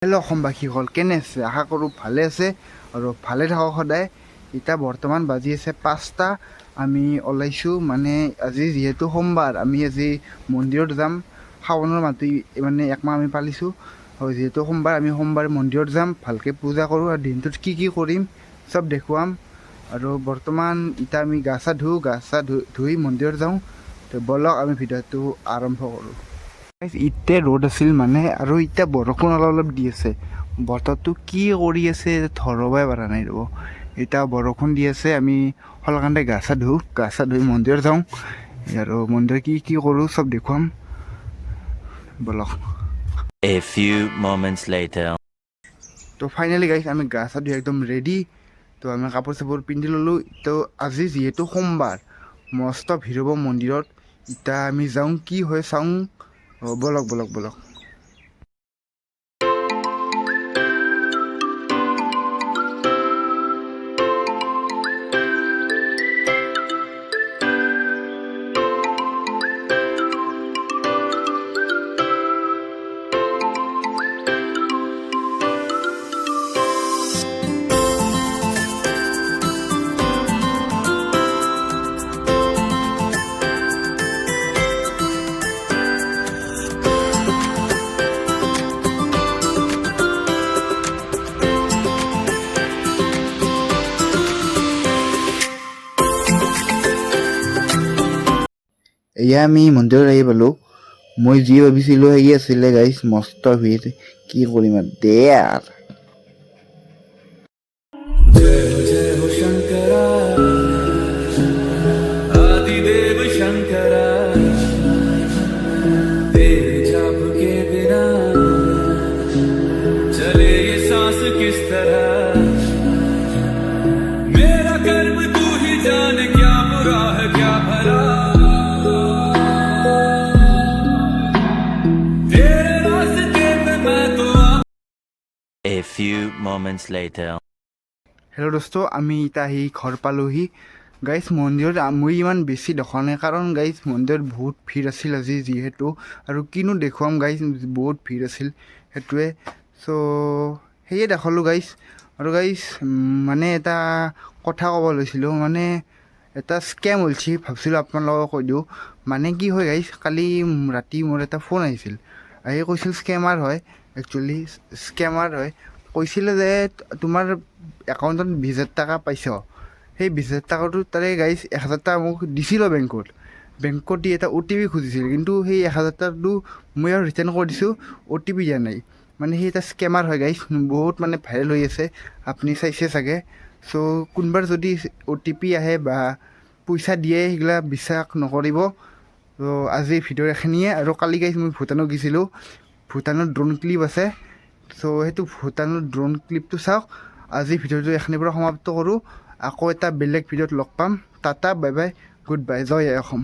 Hello' অসমবাসীসকল, কেনে আছে? আশা কৰোঁ ভালে আছে আৰু ভালে থাকক সদায়। এতিয়া বৰ্তমান বাজি আছে 5টা। আমি ওলাইছোঁ মানে আজি যিহেতু সোমবাৰ, আমি আজি মন্দিৰত যাম। শাওনৰ মাহটো মানে একমাহ আমি পালিছোঁ। আৰু যিহেতু সোমবাৰ, আমি সোমবাৰে মন্দিৰত যাম, ভালকৈ পূজা কৰোঁ আৰু দিনটোত কি কি কৰিম চব দেখুৱাম। আৰু বৰ্তমান এতিয়া আমি গা চা ধুই মন্দিৰত যাওঁ। তো ব'লক আমি ভিডিঅ'টো আৰম্ভ কৰোঁ। এতিয়া ৰ'দ আছিল মানে, আৰু এতিয়া বৰষুণ অলপ অলপ দি আছে। বতৰটো কি কৰি আছে ধৰিবই পৰা নাই ৰ'ব। এতিয়া বৰষুণ দি আছে, আমি সলকান্তে গা চা ধুই মন্দিৰত যাওঁ। আৰু মন্দিৰত কি কি কৰোঁ চব দেখুৱাম, ব'লক। A few moments later. তো ফাইনেলি গাইছ, আমি গা চা ধুই একদম ৰেডি। তো আমি কাপোৰ চাপোৰ পিন্ধি ল'লোঁ। তো আজি যিহেতু সোমবাৰ, মস্ত ভিৰ হ'ব মন্দিৰত। এতিয়া আমি যাওঁ, কি হয় চাওঁ। ব'লক। এয়া আমি মন্দিৰত আহি পালোঁ। মই যি ভাবিছিলোঁ সেয়ে আছিলে গাইছ, মস্ত ভিৰ। কি কৰিম আৰু দে আৰু। जय हो शंकरा आदिदेव शंकरा तेरे जाप के बिना चले ये सांस किस तरह मेरा कर्म तू ही जान क्या बुरा है क्या भला तेरे रास्ते पे मैं तो A few moments later. Hello' দোস্ত, আমি এতিয়া আহি ঘৰ পালোহি গাইছ। মন্দিৰত মই ইমান বেছি দেখা নাই, কাৰণ গাইছ মন্দিৰত বহুত ভিৰ আছিল আজি যিহেতু। আৰু কিনো দেখুৱাম গাইছ, বহুত ভিৰ আছিল সেইটোৱে। চ' সেয়ে দেখালোঁ গাইছ। আৰু গাইছ মানে এটা কথা ক'ব লৈছিলোঁ, মানে এটা স্কেম হৈছে, ভাবছিলোঁ আপোনালোকক কৈ দিওঁ। মানে কি হয় গাইছ, কালি ৰাতি মোৰ এটা ফোন আহিছিল। আহি কৈছিল স্কেমাৰ হয়, একচুৱেলি স্কেমাৰ হয়। কৈছিলে যে তোমাৰ একাউণ্টত 20,000 টকা পাইছ। সেই 20,000 টকাটো তাৰে গাইছ 1,000 টকা মোক দিছিল বেংকত দি এটা OTP খুজিছিল, কিন্তু সেই 1,000 টকাটো মই আৰু ৰিটাৰ্ণ কৰি দিছোঁ, OTP দিয়া নাই। মানে সেই এটা স্কেমাৰ হয় গাইছ, বহুত মানে ভাইৰেল হৈ আছে, আপুনি চাইছে চাগে। চ' কোনোবাৰ যদি OTP আহে বা পইচা দিয়ে, সেইগিলা বিশ্বাস নকৰিব। ত' আজি ভিডিঅ' এখিনিয়ে। আৰু কালি গাইছ মই ভূটানত গৈছিলোঁ, ভূটানত ড্ৰোন ক্লিপ আছে। চ' সেইটো ভূটানৰ ড্ৰোন ক্লিপটো চাওক। আজি ভিডিঅ'টো এখিনিৰ পৰা সমাপ্ত কৰোঁ। আকৌ এটা বেলেগ ভিডিঅ'ত লগ পাম। Tata, bye bye, good bye, জয় অসম।